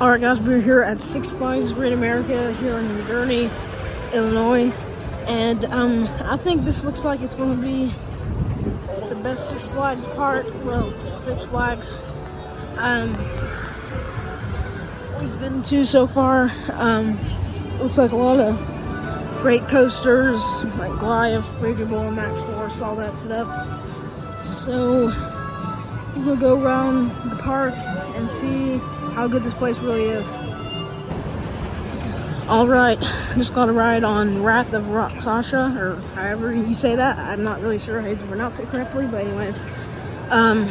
Alright guys, we're here at Six Flags Great America here in Gurnee, Illinois. And I think this looks like it's going to be the best Six Flags park. Well, Six Flags we've been to so far. Looks like a lot of great coasters like Goliath, Raging Bull, Max Force, all that stuff. So we'll go around the park and see how good this place really is. Alright, just got a ride on Wrath of Rakshasa, or however you say that. I'm not really sure how to pronounce it correctly, but anyways. The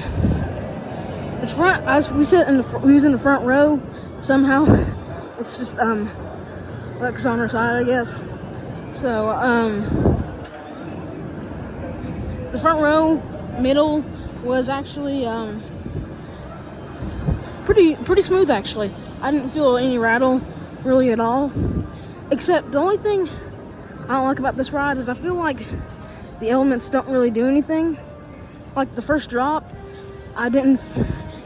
front, we was in the front row somehow. It's just Lex on our side, I guess. So the front row, middle was actually pretty smooth actually. I didn't feel any rattle really at all, except the only thing I don't like about this ride is I feel like the elements don't really do anything. Like the first drop, I didn't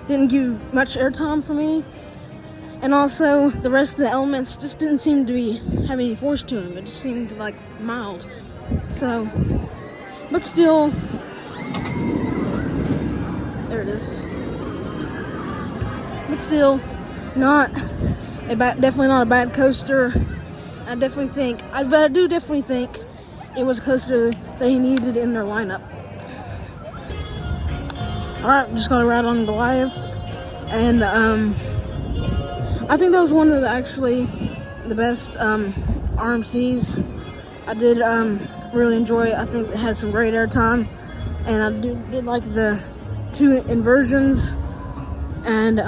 give much airtime for me, and also the rest of the elements just didn't seem to have any force to them. It just seemed like mild. So, but still, there it is. But still, definitely not a bad coaster. I do definitely think it was a coaster they needed in their lineup. Alright, just got to ride on Goliath, and I think that was one of the best RMCs. I did really enjoy it. I think it had some great airtime, and I did like the two inversions, and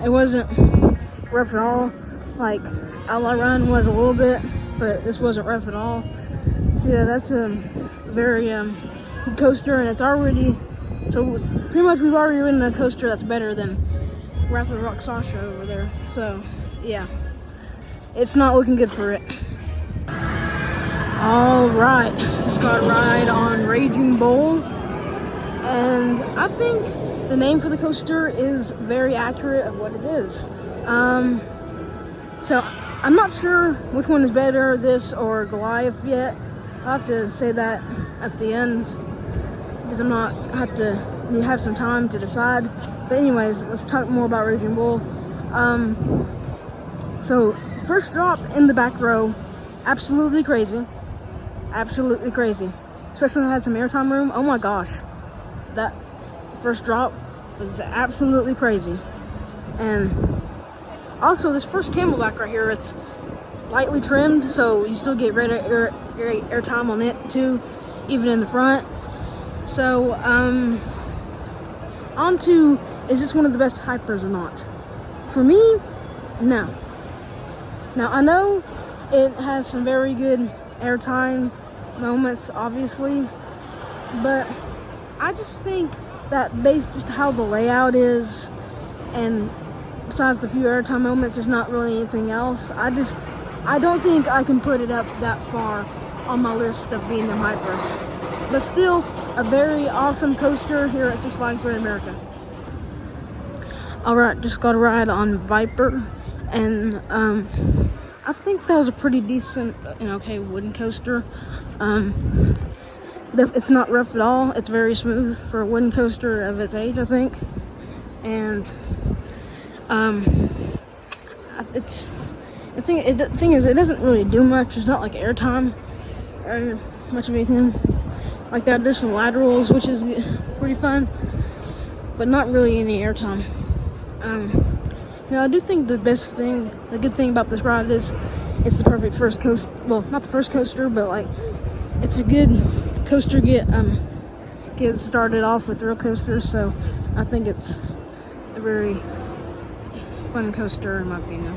it wasn't rough at all. Like Outlaw Run was a little bit, but this wasn't rough at all. So yeah, that's a very good coaster, and it's already, so pretty much we've already ridden a coaster that's better than Wrath of Rakshasa over there. So yeah, it's not looking good for it. Alright, just got a ride on Raging Bull, and I think the name for the coaster is very accurate of what it is. So I'm not sure which one is better, this or Goliath yet. I'll have to say that at the end, because I have some time to decide. But anyways, let's talk more about Raging Bull. So first drop in the back row, absolutely crazy. Absolutely crazy. Especially when I had some airtime room. Oh my gosh. That first drop was absolutely crazy. And also this first camelback right here, it's lightly trimmed, so you still get great airtime on it too, even in the front. So on to, is this one of the best hypers or not? For me, no. Now I know it has some very good airtime moments, obviously, but I just think that based just how the layout is, and besides the few airtime moments, there's not really anything else. I don't think I can put it up that far on my list of being the hypers. But still, a very awesome coaster here at Six Flags Great America. Alright, just got a ride on Viper, and I think that was a pretty decent and okay wooden coaster. It's not rough at all. It's very smooth for a wooden coaster of its age, I think. And the thing is, it doesn't really do much. It's not like airtime or much of anything like that. There's some laterals, which is pretty fun, but not really any airtime. Now I do think the good thing about this ride is it's the perfect first coaster. Well, not the first coaster, but like it's a good coaster get started off with real coasters. So I think it's a very fun coaster in my opinion.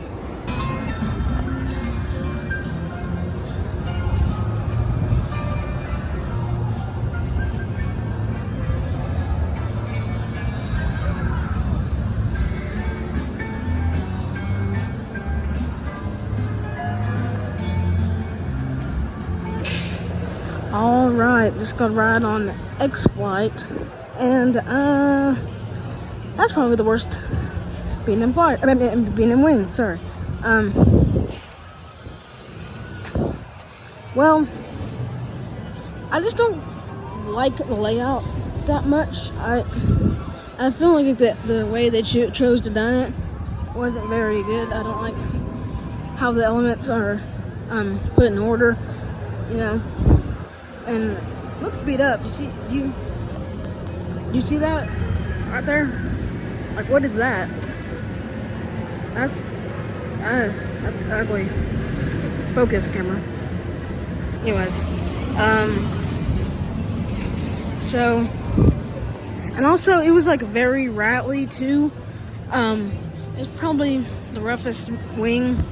Alright, just got a ride on X-Flight, and that's probably the worst being in fire. I mean, being in wing. Sorry. Well, I just don't like the layout that much. I feel like the way they chose to done it wasn't very good. I don't like how the elements are put in order, you know, and it looks beat up. Do you see that right there? Like, what is that? That's ugly. Focus, camera. Anyways, so, and also it was like very rattly too. It's probably the roughest wing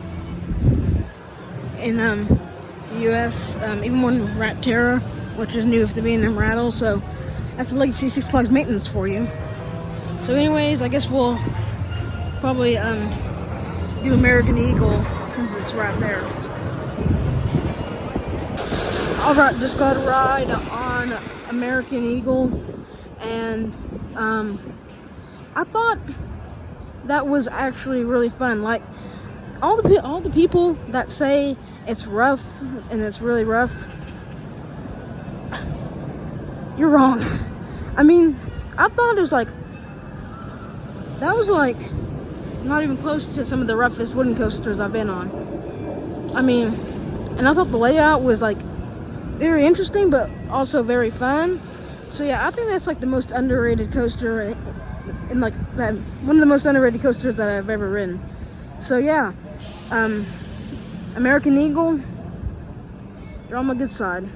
in US, even more than Rat Terror, which is new for being in Rattle. So that's Legacy Six Flags maintenance for you. So anyways, I guess we'll probably do American Eagle since it's right there. Alright, just got a ride on American Eagle, and I thought that was actually really fun. Like, all the people that say it's rough and it's really rough, you're wrong. I mean, I thought it was like, that was like not even close to some of the roughest wooden coasters I've been on. I mean, and I thought the layout was like very interesting, but also very fun. So yeah, I think that's like the most underrated coaster, in like that, one of the most underrated coasters that I've ever ridden. So yeah, American Eagle, you're on my good side.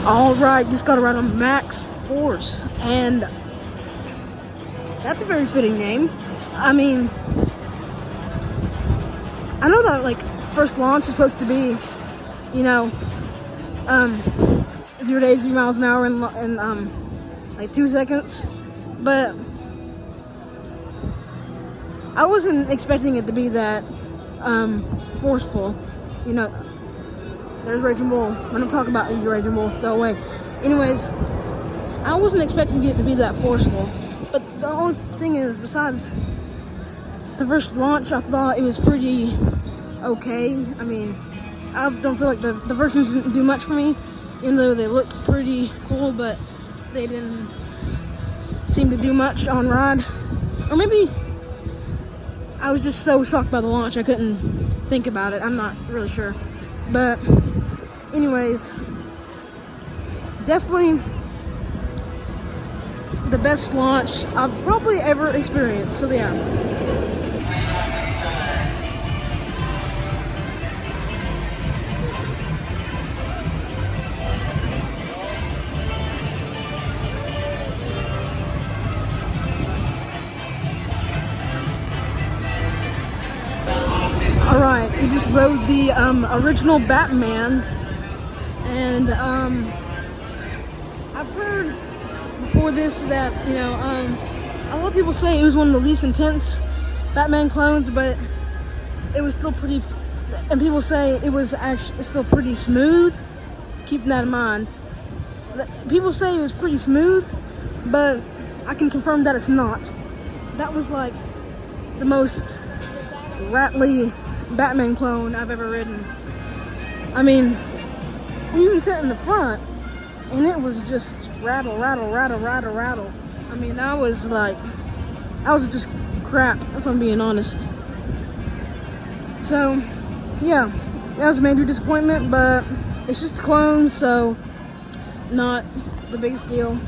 All right, just got to ride on Max Force, and that's a very fitting name. I mean, I know that like first launch is supposed to be, you know, 0 to 80 miles an hour in like 2 seconds, but I wasn't expecting it to be that forceful. You know, there's Raging Bull. When I'm talking about you, Raging Bull, go away. Anyways, I wasn't expecting it to be that forceful. But the only thing is, besides the first launch, I thought it was pretty okay. I mean, I don't feel like the versions didn't do much for me, even though they looked pretty cool, but they didn't seem to do much on ride. Or maybe I was just so shocked by the launch I couldn't think about it. I'm not really sure. But anyways, definitely the best launch I've probably ever experienced. So yeah. Alright, we just rode the original Batman, and I've heard before this that, you know, a lot of people say it was one of the least intense Batman clones, but it was still pretty, and people say it was actually still pretty smooth. Keeping that in mind, people say it was pretty smooth, but I can confirm that it's not. That was like the most rattly Batman clone I've ever ridden. I mean, we even sat in the front, and it was just rattle, rattle, rattle, rattle, rattle. I mean, that was just crap, if I'm being honest. So, yeah, that was a major disappointment, but it's just a clone, so not the biggest deal.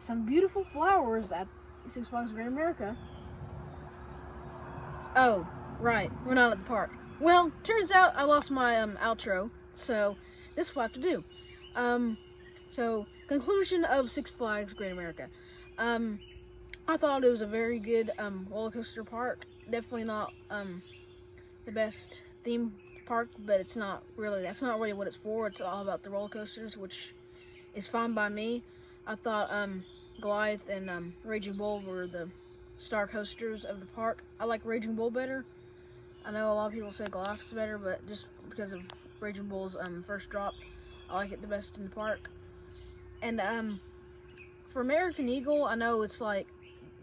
some beautiful flowers at Six Flags Great America. Oh, right, we're not at the park. Well, turns out I lost my outro, so this is what I have to do. So conclusion of Six Flags Great America. I thought it was a very good roller coaster park. Definitely not the best theme park, but that's not really what it's for. It's all about the roller coasters, which is fine by me. I thought Goliath and Raging Bull were the star coasters of the park. I like Raging Bull better. I know a lot of people say Goliath's better, but just because of Raging Bull's first drop, I like it the best in the park. And for American Eagle, I know it's like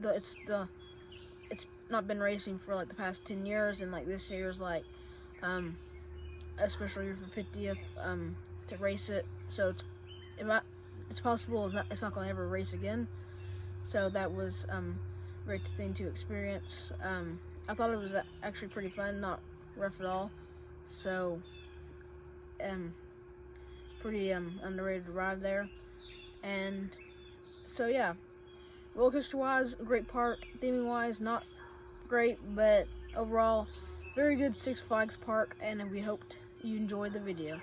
it's not been racing for like the past 10 years, and like this year's like a special year for 50th to race it. So it's possible it's not going to ever race again. So that was great thing to experience. I thought it was actually pretty fun, not rough at all. So pretty underrated ride there. And so yeah, roller coaster wise, great park. Theming wise, not great, but overall very good Six Flags park, and we hoped you enjoyed the video.